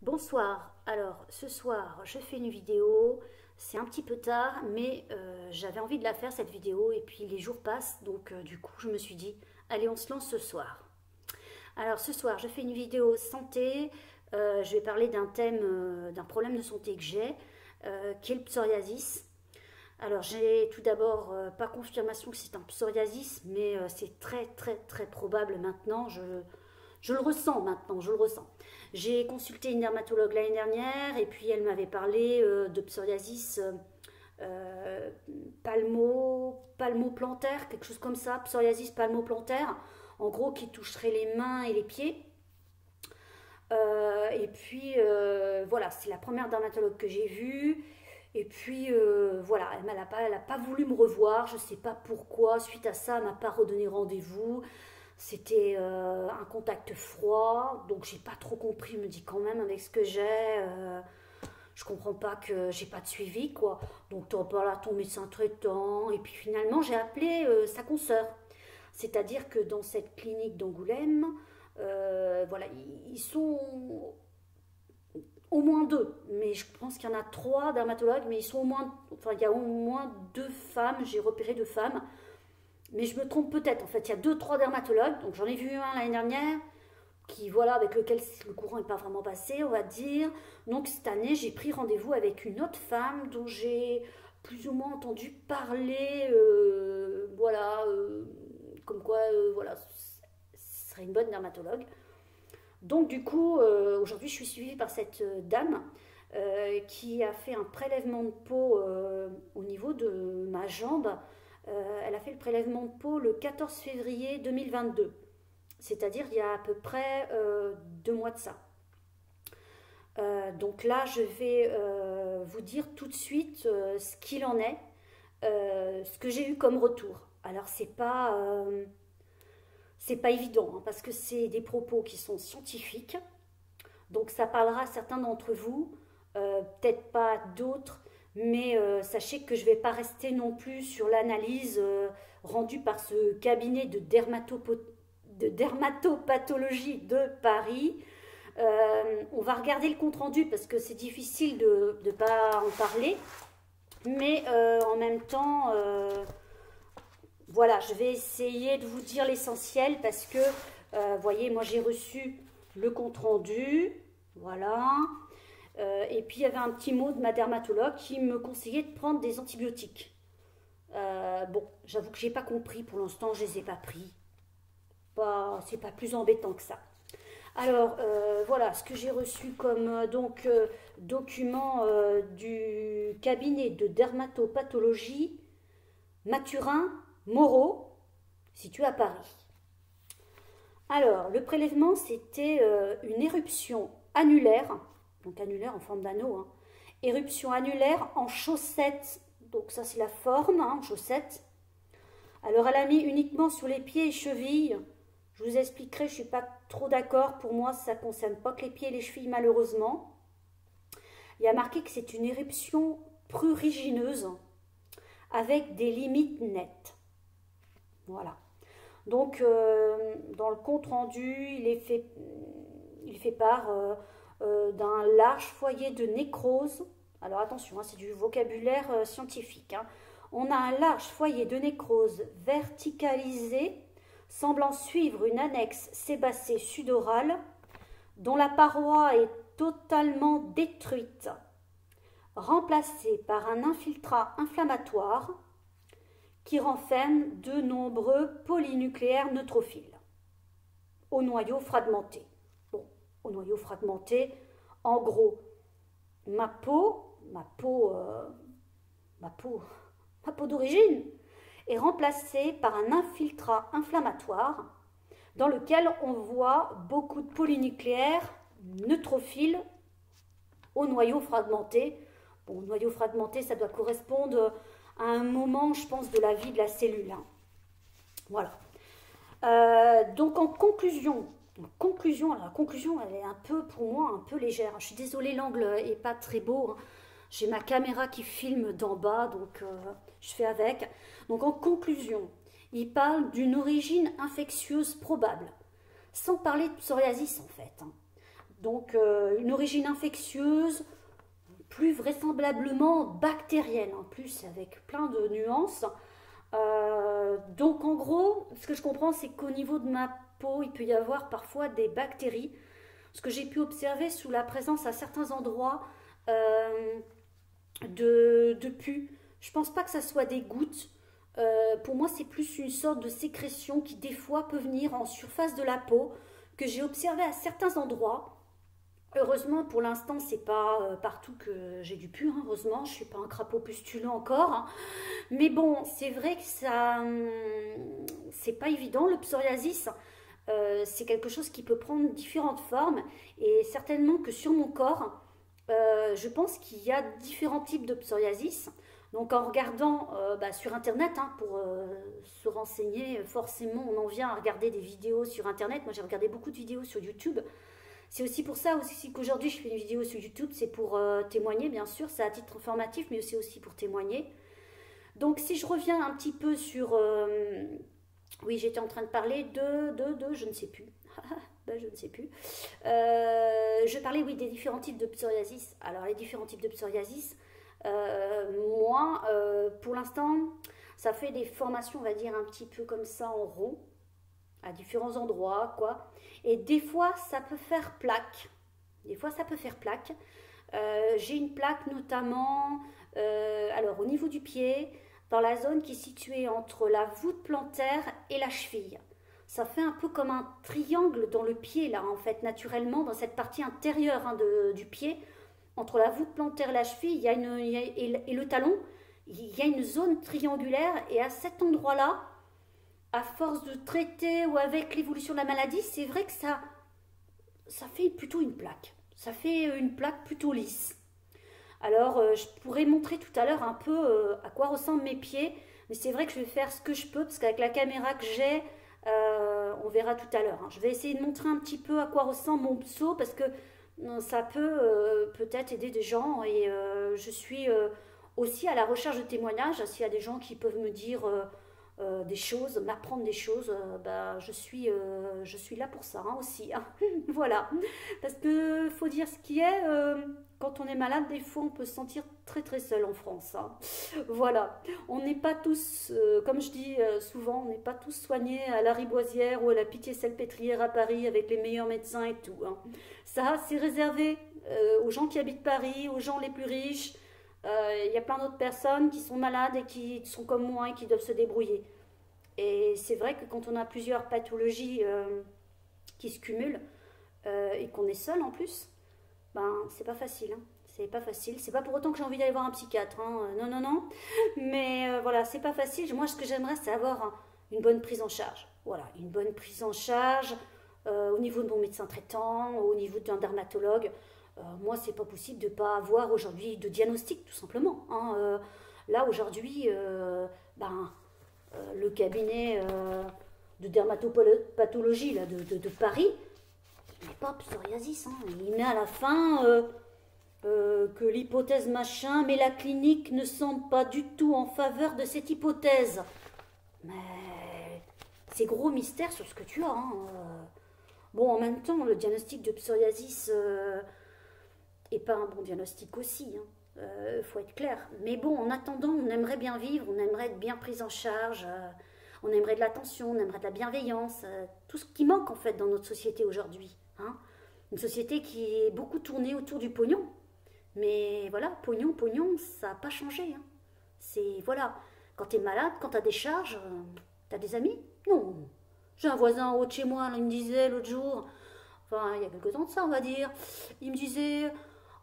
Bonsoir, alors ce soir je fais une vidéo, c'est un petit peu tard mais j'avais envie de la faire cette vidéo et puis les jours passent donc du coup je me suis dit allez on se lance ce soir. Alors ce soir je fais une vidéo santé, je vais parler d'un thème, d'un problème de santé que j'ai qui est le psoriasis. Alors j'ai tout d'abord pas confirmation que c'est un psoriasis mais c'est très probable maintenant, je le ressens maintenant, je le ressens. J'ai consulté une dermatologue l'année dernière et puis elle m'avait parlé de psoriasis palmoplantaire, quelque chose comme ça, psoriasis palmoplantaire, en gros qui toucherait les mains et les pieds. Et puis voilà, c'est la première dermatologue que j'ai vue. Et puis voilà, elle n'a pas voulu me revoir, je ne sais pas pourquoi. Suite à ça, elle m'a pas redonné rendez-vous. C'était un contact froid, donc j'ai pas trop compris. Je me dis quand même avec ce que j'ai, je comprends pas que j'ai pas de suivi quoi. Donc t'en parles à ton médecin traitant. Et puis finalement j'ai appelé sa consoeur. C'est-à-dire que dans cette clinique d'Angoulême, voilà, ils sont au moins deux, mais je pense qu'il y en a trois dermatologues, mais ils sont au moins, enfin il y a au moins deux femmes, j'ai repéré deux femmes, mais je me trompe peut-être. En fait, il y a deux, trois dermatologues, donc j'en ai vu un l'année dernière, qui voilà, avec lequel le courant n'est pas vraiment passé, on va dire. Donc cette année, j'ai pris rendez-vous avec une autre femme dont j'ai plus ou moins entendu parler, voilà, comme quoi, voilà, ce serait une bonne dermatologue. Donc du coup, aujourd'hui, je suis suivie par cette dame qui a fait un prélèvement de peau au niveau de ma jambe. Elle a fait le prélèvement de peau le 14 février 2022, c'est-à-dire il y a à peu près 2 mois de ça. Donc là, je vais vous dire tout de suite ce qu'il en est, ce que j'ai eu comme retour. Alors c'est pas évident hein, parce que c'est des propos qui sont scientifiques, donc ça parlera à certains d'entre vous, peut-être pas d'autres, mais sachez que je ne vais pas rester non plus sur l'analyse rendue par ce cabinet de dermatopathologie de Paris. On va regarder le compte-rendu parce que c'est difficile de ne pas en parler, mais en même temps, voilà, je vais essayer de vous dire l'essentiel parce que, voyez, moi j'ai reçu le compte-rendu, voilà. Et puis il y avait un petit mot de ma dermatologue qui me conseillait de prendre des antibiotiques. Bon, j'avoue que j'ai pas compris pour l'instant, je les ai pas pris. C'est pas plus embêtant que ça. Alors voilà ce que j'ai reçu comme document du cabinet de dermatopathologie Mathurin Moreau, situé à Paris. Alors le prélèvement c'était une éruption annulaire, donc annulaire en forme d'anneau, hein. Éruption annulaire en chaussette, donc ça c'est la forme, hein, en chaussette. Alors elle a mis uniquement sur les pieds et chevilles. Je vous expliquerai, je ne suis pas trop d'accord, pour moi ça ne concerne pas que les pieds et les chevilles malheureusement. Il y a marqué que c'est une éruption prurigineuse avec des limites nettes. Voilà. Donc dans le compte rendu, il fait part d'un large foyer de nécrose. Alors attention, hein, c'est du vocabulaire scientifique. Hein. On a un large foyer de nécrose verticalisé, semblant suivre une annexe sébacée sudorale, dont la paroi est totalement détruite, remplacée par un infiltrat inflammatoire qui renferme de nombreux polynucléaires neutrophiles au noyau fragmenté. Bon, au noyau fragmenté, en gros, ma peau d'origine est remplacée par un infiltrat inflammatoire dans lequel on voit beaucoup de polynucléaires neutrophiles au noyau fragmenté. Bon, noyau fragmenté, ça doit correspondre à un moment, je pense, de la vie de la cellule. Hein. Voilà. Donc en conclusion, alors la conclusion, elle est un peu, pour moi, un peu légère. Je suis désolée, l'angle est pas très beau. Hein. J'ai ma caméra qui filme d'en bas, donc je fais avec. Donc en conclusion, il parle d'une origine infectieuse probable, sans parler de psoriasis en fait. Hein. Donc une origine infectieuse, plus vraisemblablement bactérienne, en plus avec plein de nuances. Donc en gros, ce que je comprends, c'est qu'au niveau de ma peau, il peut y avoir parfois des bactéries. Ce que j'ai pu observer sous la présence à certains endroits de pus. Je pense pas que ça soit des gouttes. Pour moi, c'est plus une sorte de sécrétion qui des fois peut venir en surface de la peau, que j'ai observé à certains endroits. Heureusement, pour l'instant, c'est pas partout que j'ai du pus, hein, heureusement, je suis pas un crapaud pustuleux encore, hein. Mais bon, c'est vrai que ça, c'est pas évident. Le psoriasis, c'est quelque chose qui peut prendre différentes formes, et certainement que sur mon corps, je pense qu'il y a différents types de psoriasis. Donc en regardant sur internet, hein, pour se renseigner, forcément on en vient à regarder des vidéos sur internet. Moi j'ai regardé beaucoup de vidéos sur YouTube. C'est aussi pour ça aussi qu'aujourd'hui je fais une vidéo sur YouTube, c'est pour témoigner, bien sûr, c'est à titre informatif, mais c'est aussi pour témoigner. Donc si je reviens un petit peu sur... oui, j'étais en train de parler de je ne sais plus. Je ne sais plus. Je parlais, oui, des différents types de psoriasis. Alors les différents types de psoriasis, moi, pour l'instant, ça fait des formations, on va dire, un petit peu comme ça en rond, à différents endroits, quoi. Et des fois, ça peut faire plaque. Des fois, ça peut faire plaque. J'ai une plaque notamment, alors au niveau du pied, dans la zone qui est située entre la voûte plantaire et la cheville. Ça fait un peu comme un triangle dans le pied, là, en fait, naturellement, dans cette partie intérieure, hein, du pied. Entre la voûte plantaire et la cheville, et le talon, il y a une zone triangulaire. Et à cet endroit-là, à force de traiter ou avec l'évolution de la maladie, c'est vrai que ça fait plutôt une plaque. Ça fait une plaque plutôt lisse. Alors, je pourrais montrer tout à l'heure un peu à quoi ressemblent mes pieds. Mais c'est vrai que je vais faire ce que je peux, parce qu'avec la caméra que j'ai, on verra tout à l'heure, hein. Je vais essayer de montrer un petit peu à quoi ressemble mon pso, parce que ça peut peut-être aider des gens. Et je suis aussi à la recherche de témoignages. S'il y a des gens qui peuvent me dire des choses, m'apprendre des choses, je suis là pour ça, hein, aussi, hein. Voilà, parce que faut dire ce qui est, quand on est malade, des fois on peut se sentir très très seul en France, hein. Voilà, on n'est pas tous, comme je dis souvent, on n'est pas tous soignés à la Riboisière ou à la Pitié-Salpêtrière à Paris avec les meilleurs médecins et tout, hein. Ça, c'est réservé aux gens qui habitent Paris, aux gens les plus riches. Il y a plein d'autres personnes qui sont malades et qui sont comme moi et qui doivent se débrouiller. Et c'est vrai que quand on a plusieurs pathologies qui se cumulent et qu'on est seul en plus, c'est pas facile, hein. C'est pas facile. C'est pas pour autant que j'ai envie d'aller voir un psychiatre, hein. Non, non, non. Mais voilà, c'est pas facile. Moi, ce que j'aimerais, c'est avoir une bonne prise en charge. Voilà, une bonne prise en charge au niveau de mon médecin traitant, au niveau d'un dermatologue. Moi, c'est pas possible de ne pas avoir aujourd'hui de diagnostic, tout simplement, hein. Là, aujourd'hui, le cabinet de dermatopathologie là, de Paris, il n'est pas psoriasis, hein. Il met à la fin que l'hypothèse machin, mais la clinique ne semble pas du tout en faveur de cette hypothèse. Mais c'est gros mystère sur ce que tu as, hein. Bon, en même temps, le diagnostic de psoriasis est pas un bon diagnostic aussi, hein. Faut être clair. Mais bon, en attendant, on aimerait bien vivre, on aimerait être bien pris en charge, on aimerait de l'attention, on aimerait de la bienveillance, tout ce qui manque en fait dans notre société aujourd'hui, hein. Une société qui est beaucoup tournée autour du pognon. Mais voilà, pognon, pognon, ça n'a pas changé, hein. C'est, voilà, quand tu es malade, quand tu as des charges, tu as des amis? Non. J'ai un voisin en haut de chez moi, là, il me disait l'autre jour, enfin, il y a quelques temps de ça, on va dire, il me disait,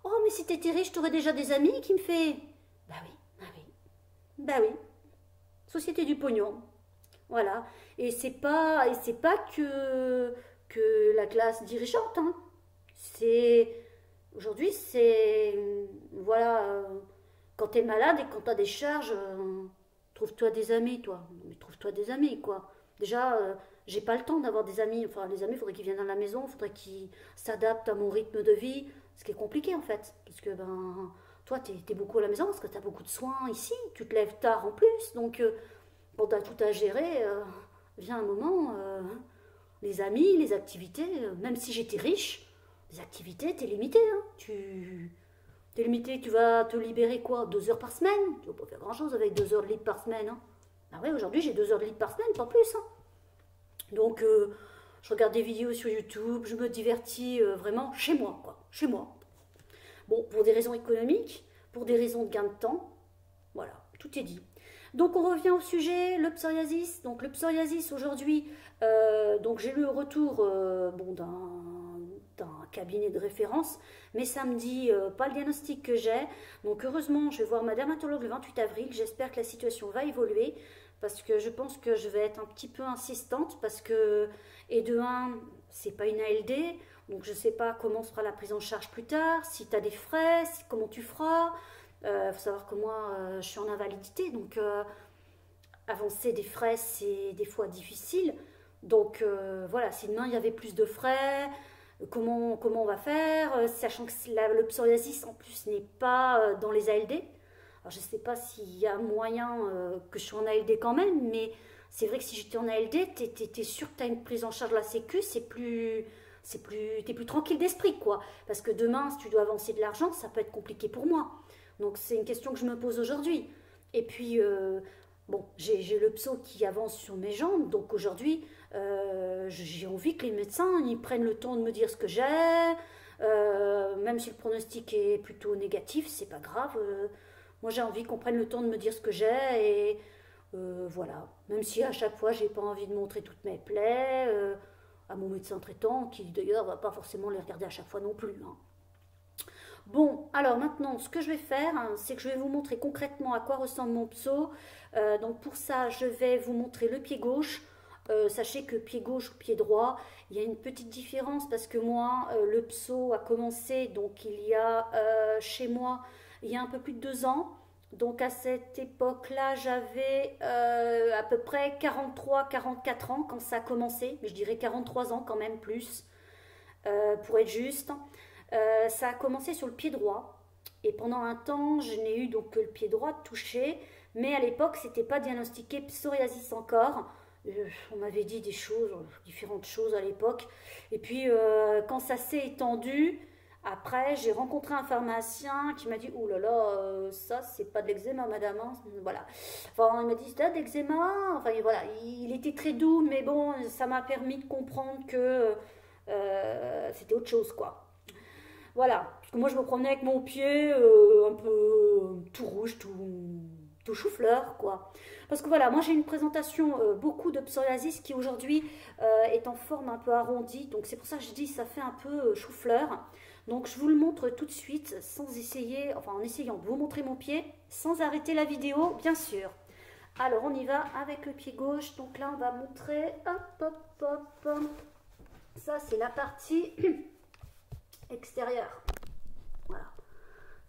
oh, mais si t'étais riche, t'aurais déjà des amis, qui me fait, bah oui, bah oui, bah oui, société du pognon, voilà. Et c'est pas que la classe dirigeante, hein. C'est, aujourd'hui, voilà, quand t'es malade et quand t'as des charges, trouve-toi des amis, toi. Mais trouve-toi des amis, quoi. Déjà, j'ai pas le temps d'avoir des amis. Enfin, les amis, il faudrait qu'ils viennent à la maison, il faudrait qu'ils s'adaptent à mon rythme de vie. Ce qui est compliqué, en fait. Parce que, toi, t'es beaucoup à la maison, parce que t'as beaucoup de soins ici. Tu te lèves tard en plus. Donc, bon, t'as tout à gérer. Vient un moment, les amis, les activités, même si j'étais riche, des activités, t'es limité. Hein. T'es limité, tu vas te libérer quoi? 2 heures par semaine? Tu vas pas faire grand-chose avec 2 heures de libre par semaine. Hein. Ah ouais, aujourd'hui j'ai 2 heures de libre par semaine, pas plus. Hein. Donc, je regarde des vidéos sur YouTube, je me divertis vraiment chez moi, quoi. Chez moi. Bon, pour des raisons économiques, pour des raisons de gain de temps, voilà, tout est dit. Donc on revient au sujet, le psoriasis. Donc le psoriasis aujourd'hui, donc j'ai eu le retour bon, d'un cabinet de référence, mais ça me dit pas le diagnostic que j'ai. Donc heureusement, je vais voir ma dermatologue le 28 avril. J'espère que la situation va évoluer parce que je pense que je vais être un petit peu insistante parce que, et de un, c'est pas une ALD. Donc je ne sais pas comment sera la prise en charge plus tard, si tu as des frais, comment tu feras. Il faut savoir que moi, je suis en invalidité, donc avancer des frais, c'est des fois difficile. Donc voilà, si demain il y avait plus de frais, comment on va faire, sachant que le psoriasis en plus n'est pas dans les ALD. Alors je ne sais pas s'il y a moyen que je sois en ALD quand même, mais c'est vrai que si j'étais en ALD, tu es sûr que tu as une prise en charge de la Sécu, t'es plus tranquille d'esprit, quoi. Parce que demain, si tu dois avancer de l'argent, ça peut être compliqué pour moi. Donc, c'est une question que je me pose aujourd'hui. Et puis, bon, j'ai le pso qui avance sur mes jambes. Donc, aujourd'hui, j'ai envie que les médecins, ils prennent le temps de me dire ce que j'ai. Même si le pronostic est plutôt négatif, c'est pas grave. Moi, j'ai envie qu'on prenne le temps de me dire ce que j'ai. Et voilà. Même si à chaque fois, j'ai pas envie de montrer toutes mes plaies. À mon médecin traitant, qui d'ailleurs va pas forcément les regarder à chaque fois non plus. Hein. Bon, alors maintenant, ce que je vais faire, hein, c'est que je vais vous montrer concrètement à quoi ressemble mon pso. Donc pour ça, je vais vous montrer le pied gauche. Sachez que pied gauche ou pied droit, il y a une petite différence parce que moi, le pso a commencé, donc il y a chez moi, il y a un peu plus de 2 ans. Donc à cette époque-là, j'avais à peu près 43-44 ans quand ça a commencé, mais je dirais 43 ans quand même plus, pour être juste. Ça a commencé sur le pied droit, et pendant un temps, je n'ai eu donc que le pied droit touché, mais à l'époque, c'était pas diagnostiqué psoriasis encore. On m'avait dit des choses, différentes choses à l'époque, et puis quand ça s'est étendu, après, j'ai rencontré un pharmacien qui m'a dit « Oh là là, ça, c'est pas de l'eczéma, madame. Hein. » Voilà. Enfin, il m'a dit « C'est de l'eczéma. » Enfin, voilà. Il était très doux, mais bon, ça m'a permis de comprendre que c'était autre chose, quoi. Voilà. Parce que moi, je me promenais avec mon pied un peu tout rouge, tout chou-fleur, quoi. Parce que voilà, moi, j'ai une présentation beaucoup de psoriasis qui, aujourd'hui, est en forme un peu arrondie. Donc, c'est pour ça que je dis ça fait un peu chou-fleur. Donc je vous le montre tout de suite sans essayer, enfin en essayant de vous montrer mon pied, sans arrêter la vidéo, bien sûr. Alors on y va avec le pied gauche. Donc là on va montrer, hop, hop, hop. Ça c'est la partie extérieure. Voilà.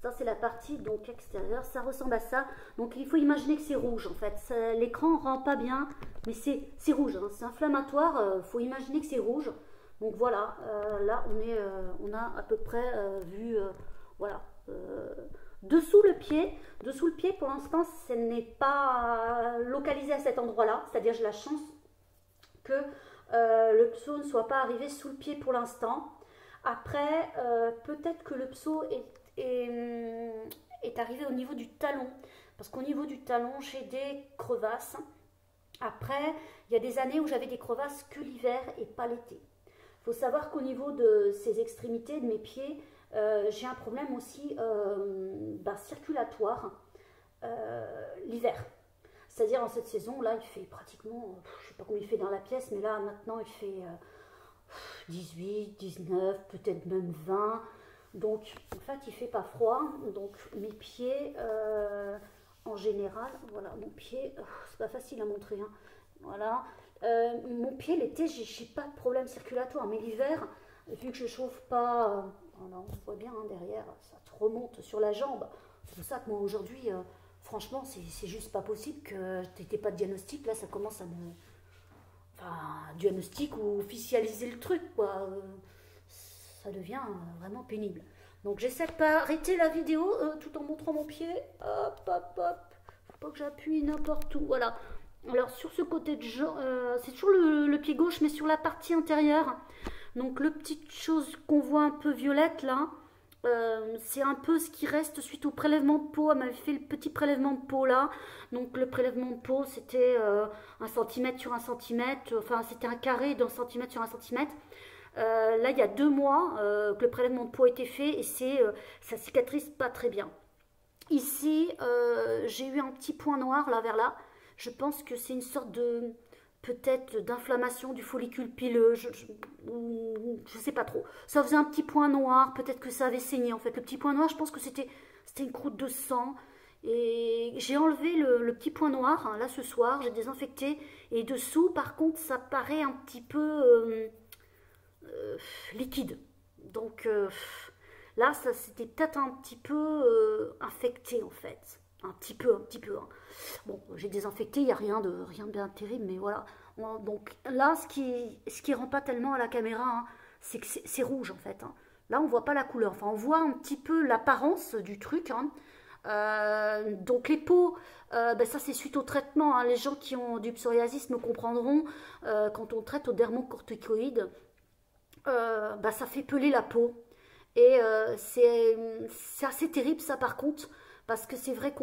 Ça c'est la partie donc extérieure, ça ressemble à ça. Donc il faut imaginer que c'est rouge en fait. L'écran ne rend pas bien, mais c'est rouge, hein. C'est inflammatoire, il faut imaginer que c'est rouge. Donc voilà, là on a à peu près vu, voilà, dessous le pied pour l'instant, ce n'est pas localisé à cet endroit-là, c'est-à-dire j'ai la chance que le pso ne soit pas arrivé sous le pied pour l'instant. Après, peut-être que le pso est arrivé au niveau du talon, parce qu'au niveau du talon, j'ai des crevasses. Après, il y a des années où j'avais des crevasses que l'hiver et pas l'été. Il faut savoir qu'au niveau de ces extrémités, de mes pieds, j'ai un problème aussi circulatoire l'hiver. C'est-à-dire en cette saison, là, il fait pratiquement, je ne sais pas combien il fait dans la pièce, mais là, maintenant, il fait 18, 19, peut-être même 20. Donc, en fait, il ne fait pas froid. Donc, mes pieds, en général, voilà, mon pied, c'est pas facile à montrer, hein, voilà. Mon pied l'été, j'ai pas de problème circulatoire, mais l'hiver, vu que je chauffe pas, on voit bien hein, derrière, ça te remonte sur la jambe. C'est pour ça que moi aujourd'hui, franchement, c'est juste pas possible que t'aies pas de diagnostic. Là, ça commence à me, enfin, diagnostic ou officialiser le truc, quoi. Ça devient vraiment pénible. Donc j'essaie de pas arrêter la vidéo tout en montrant mon pied. Hop, hop, hop. Faut pas que j'appuie n'importe où. Voilà. Alors sur ce côté de c'est toujours le pied gauche, mais sur la partie intérieure, Donc le petit chose qu'on voit un peu violette là, c'est un peu ce qui reste suite au prélèvement de peau. Elle m'avait fait le petit prélèvement de peau là. Donc le prélèvement de peau c'était 1 cm sur 1 cm, enfin c'était un carré d'1 cm sur 1 cm. Là il y a 2 mois que le prélèvement de peau a été fait et ça cicatrise pas très bien. Ici j'ai eu un petit point noir là vers là. Je pense que c'est une sorte de peut-être d'inflammation du follicule pileux, je sais pas trop. Ça faisait un petit point noir, peut-être que ça avait saigné en fait. Le petit point noir, je pense que c'était une croûte de sang. Et j'ai enlevé le petit point noir, hein, là ce soir, j'ai désinfecté. Et dessous, par contre, ça paraît un petit peu liquide. Donc là, ça c'était peut-être un petit peu infecté en fait. Un petit peu, un petit peu. Hein. Bon, j'ai désinfecté, il n'y a rien de bien terrible, mais voilà. Donc là, ce qui rend pas tellement à la caméra, hein, c'est que c'est rouge en fait. Hein. Là, on voit pas la couleur. Enfin, on voit un petit peu l'apparence du truc. Hein. Donc les peaux, ben ça c'est suite au traitement. Hein. Les gens qui ont du psoriasis me comprendront. Quand on traite au dermocorticoïde, ben, ça fait peler la peau. Et c'est assez terrible ça par contre, parce que c'est vrai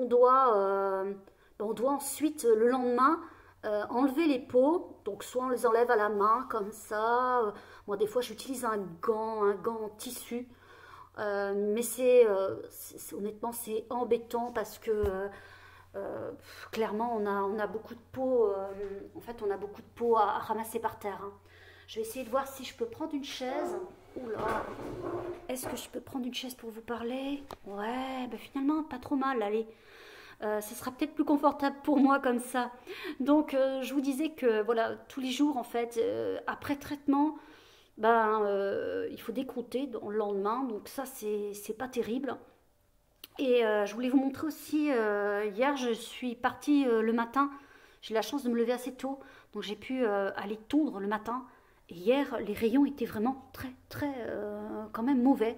on doit ensuite le lendemain enlever les peaux. Donc soit on les enlève à la main comme ça. Moi des fois j'utilise un gant en tissu. Mais honnêtement c'est embêtant parce que clairement on a beaucoup de peau. En fait on a beaucoup de peau à ramasser par terre. Hein. Je vais essayer de voir si je peux prendre une chaise. Oula. Est-ce que je peux prendre une chaise pour vous parler? Ouais, bah finalement, pas trop mal, allez. Ce sera peut-être plus confortable pour moi comme ça. Donc, je vous disais que, voilà, tous les jours, en fait, après traitement, il faut décrouter le lendemain. Donc ça, c'est pas terrible. Et je voulais vous montrer aussi, hier, je suis partie le matin. J'ai la chance de me lever assez tôt. Donc, j'ai pu aller tondre le matin. Et hier, les rayons étaient vraiment très, très, quand même mauvais.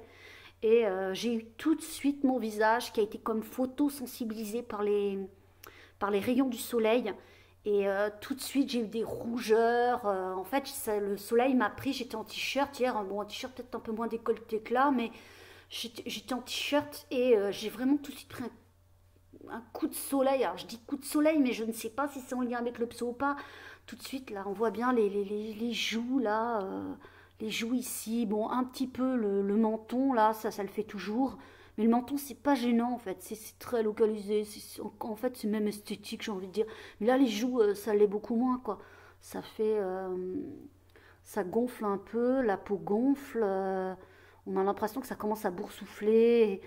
Et j'ai eu tout de suite mon visage qui a été comme photosensibilisé par les rayons du soleil. Et tout de suite, j'ai eu des rougeurs. En fait, le soleil m'a pris. J'étais en t-shirt hier. Bon, en t-shirt peut-être un peu moins décolleté que là, mais j'étais en t-shirt et j'ai vraiment tout de suite pris un coup de soleil. Alors, je dis coup de soleil, mais je ne sais pas si c'est en lien avec le pso ou pas. Tout de suite, là, on voit bien les joues, là, les joues ici. Bon, un petit peu le menton, là, ça le fait toujours. Mais le menton, c'est pas gênant, en fait. C'est très localisé. En fait, c'est même esthétique, j'ai envie de dire. Mais là, les joues, ça l'est beaucoup moins, quoi. Ça fait... ça gonfle un peu, la peau gonfle. On a l'impression que ça commence à boursoufler.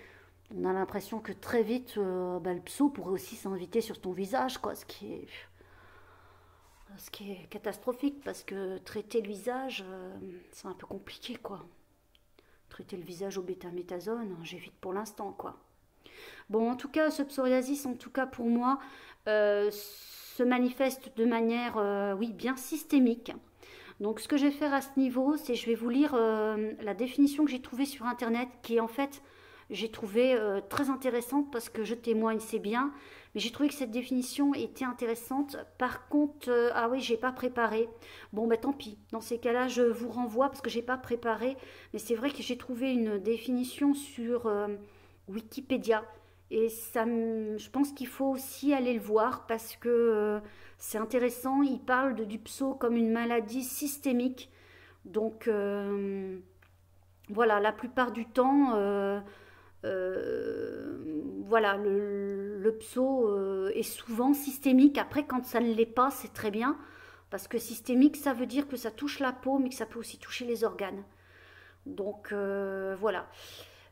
On a l'impression que très vite, le pso pourrait aussi s'inviter sur ton visage, quoi. Ce qui est catastrophique parce que traiter le visage, c'est un peu compliqué quoi. Traiter le visage au bétaméthasone, j'évite pour l'instant quoi. Bon, en tout cas, ce psoriasis, en tout cas pour moi, se manifeste de manière, oui, bien systémique. Donc, ce que je vais faire à ce niveau, c'est je vais vous lire la définition que j'ai trouvée sur Internet, qui est en fait, j'ai trouvé très intéressante parce que je témoigne, c'est bien, mais j'ai trouvé que cette définition était intéressante. Par contre, ah oui, j'ai pas préparé. Bon, ben tant pis. Dans ces cas-là, je vous renvoie parce que j'ai pas préparé. Mais c'est vrai que j'ai trouvé une définition sur Wikipédia. Et je pense qu'il faut aussi aller le voir parce que c'est intéressant. Il parle du pso comme une maladie systémique. Donc voilà, la plupart du temps, voilà, le pso est souvent systémique. Après, quand ça ne l'est pas, c'est très bien. Parce que systémique, ça veut dire que ça touche la peau, mais que ça peut aussi toucher les organes. Donc voilà.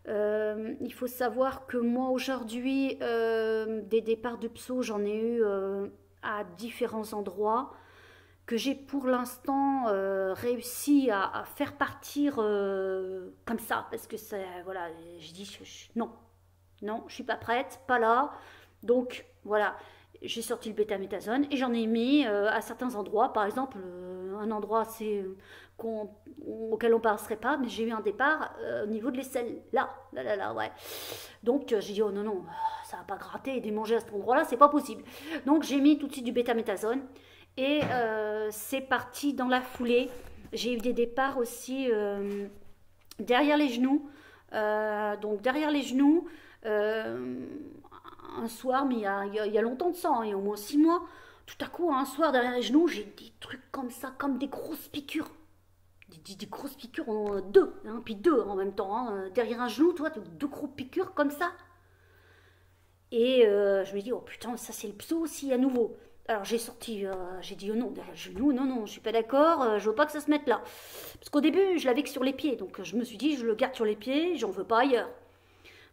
Il faut savoir que moi aujourd'hui, des départs de pso, j'en ai eu à différents endroits que j'ai pour l'instant réussi à faire partir comme ça parce que ça, voilà, je dis non, non, je suis pas prête, pas là. Donc voilà, j'ai sorti le bétaméthasone et j'en ai mis à certains endroits. Par exemple, un endroit auquel on ne passerait pas, mais j'ai eu un départ au niveau de l'aisselle. Là, ouais. Donc j'ai dit, oh non, non, ça va pas gratter et démanger à cet endroit-là, c'est pas possible. Donc j'ai mis tout de suite du bétaméthasone et c'est parti dans la foulée. J'ai eu des départs aussi derrière les genoux. Donc derrière les genoux, euh, un soir, mais il y a longtemps de ça, hein, il y a au moins 6 mois, tout à coup, un soir derrière les genoux, j'ai des trucs comme ça, comme des grosses piqûres. Des grosses piqûres en deux, hein, puis deux en même temps, hein, derrière un genou, toi, deux grosses piqûres comme ça. Et je me dis, oh putain, ça c'est le pso aussi à nouveau. Alors j'ai sorti, j'ai dit, oh non, derrière le genou, non, non, je suis pas d'accord, je veux pas que ça se mette là. Parce qu'au début, je l'avais que sur les pieds, donc je me suis dit, je le garde sur les pieds, j'en veux pas ailleurs.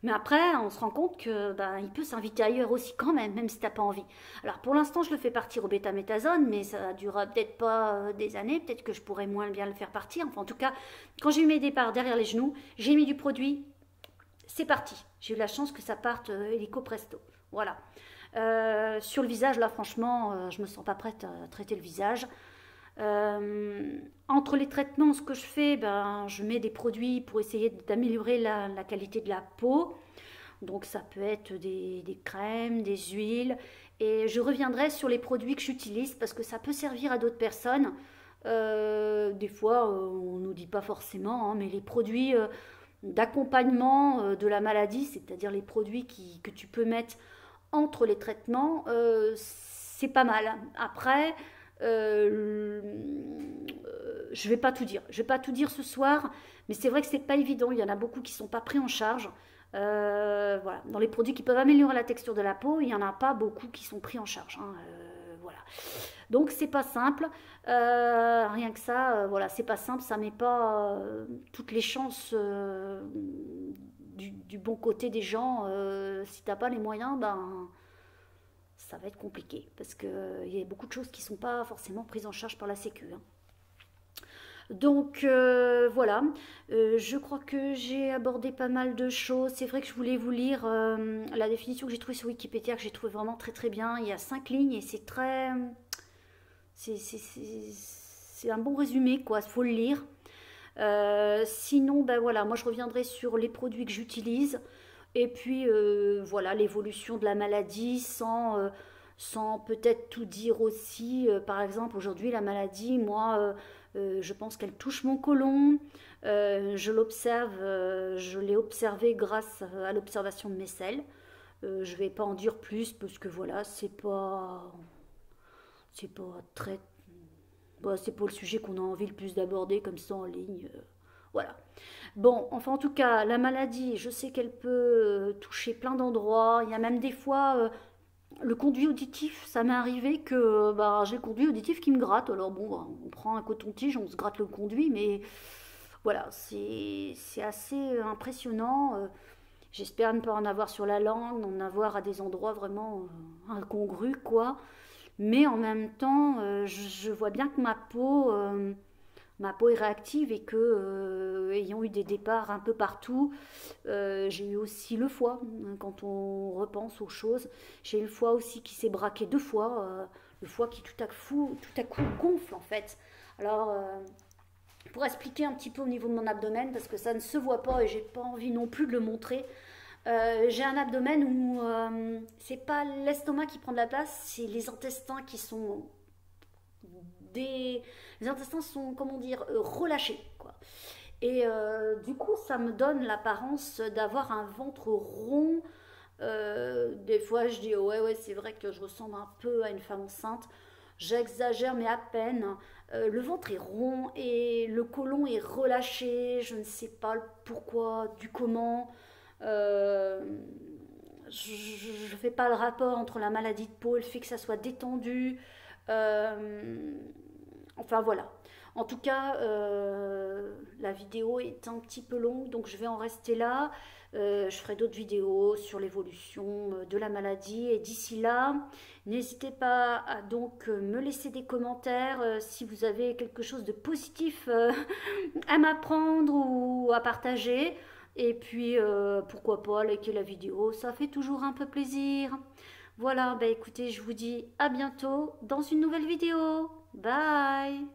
Mais après, on se rend compte que ben, il peut s'inviter ailleurs aussi quand même, même si t'as pas envie. Alors pour l'instant, je le fais partir au bêta-méthasone, mais ça durera peut-être pas des années, peut-être que je pourrais moins bien le faire partir. Enfin, en tout cas, quand j'ai eu mes départs derrière les genoux, j'ai mis du produit, c'est parti. J'ai eu la chance que ça parte hélico presto. Voilà. Sur le visage, là, franchement, je me sens pas prête à traiter le visage. Entre les traitements, ce que je fais, ben, je mets des produits pour essayer d'améliorer la qualité de la peau. Donc ça peut être des crèmes, des huiles. Et je reviendrai sur les produits que j'utilise parce que ça peut servir à d'autres personnes. Des fois, on ne nous dit pas forcément, hein, mais les produits d'accompagnement de la maladie, c'est-à-dire les produits que tu peux mettre entre les traitements, c'est pas mal. Après, euh, je vais pas tout dire. Je vais pas tout dire ce soir, mais c'est vrai que c'est pas évident. Il y en a beaucoup qui sont pas pris en charge. Voilà. Dans les produits qui peuvent améliorer la texture de la peau, il y en a pas beaucoup qui sont pris en charge, hein. Voilà. Donc c'est pas simple. Rien que ça, voilà, c'est pas simple. Ça met pas toutes les chances du bon côté des gens. Si t'as pas les moyens, ben ça va être compliqué parce qu'il y a beaucoup de choses qui ne sont pas forcément prises en charge par la Sécu, hein. Donc voilà, je crois que j'ai abordé pas mal de choses. C'est vrai que je voulais vous lire la définition que j'ai trouvée sur Wikipédia, que j'ai trouvée vraiment très très bien. Il y a 5 lignes et c'est très... C'est un bon résumé, quoi, il faut le lire. Sinon, ben voilà, moi je reviendrai sur les produits que j'utilise. Et puis voilà, l'évolution de la maladie sans peut-être tout dire aussi. Par exemple, aujourd'hui, la maladie, moi, je pense qu'elle touche mon côlon. Je l'observe, je l'ai observé grâce à l'observation de mes selles. Je ne vais pas en dire plus parce que voilà, c'est pas très, bah, c'est pas le sujet qu'on a envie le plus d'aborder comme ça en ligne. Voilà. Bon, enfin en tout cas, la maladie, je sais qu'elle peut toucher plein d'endroits. Il y a même des fois le conduit auditif. Ça m'est arrivé que bah, j'ai le conduit auditif qui me gratte. Alors bon, bah, on prend un coton-tige, on se gratte le conduit, mais voilà, c'est assez impressionnant. J'espère ne pas en avoir sur la langue, en avoir à des endroits vraiment incongrus, quoi. Mais en même temps, je vois bien que ma peau est réactive et que, ayant eu des départs un peu partout, j'ai eu aussi le foie, hein, quand on repense aux choses. J'ai eu le foie aussi qui s'est braqué 2 fois, le foie qui tout à coup gonfle en fait. Alors, pour expliquer un petit peu au niveau de mon abdomen, parce que ça ne se voit pas et j'ai pas envie non plus de le montrer, j'ai un abdomen où c'est pas l'estomac qui prend de la place, c'est les intestins qui sont des... Les intestins sont, comment dire, relâchés, quoi. Et du coup, ça me donne l'apparence d'avoir un ventre rond. Des fois, je dis, oh, ouais, ouais, c'est vrai que je ressemble un peu à une femme enceinte. J'exagère, mais à peine. Le ventre est rond et le côlon est relâché. Je ne sais pas le pourquoi, du comment. Euh, je ne fais pas le rapport entre la maladie de peau et le fait que ça soit détendu. Euh, enfin voilà. En tout cas, la vidéo est un petit peu longue, donc je vais en rester là. Je ferai d'autres vidéos sur l'évolution de la maladie. Et d'ici là, n'hésitez pas à donc me laisser des commentaires si vous avez quelque chose de positif à m'apprendre ou à partager. Et puis, pourquoi pas liker la vidéo, ça fait toujours un peu plaisir. Voilà, bah écoutez, je vous dis à bientôt dans une nouvelle vidéo. Bye!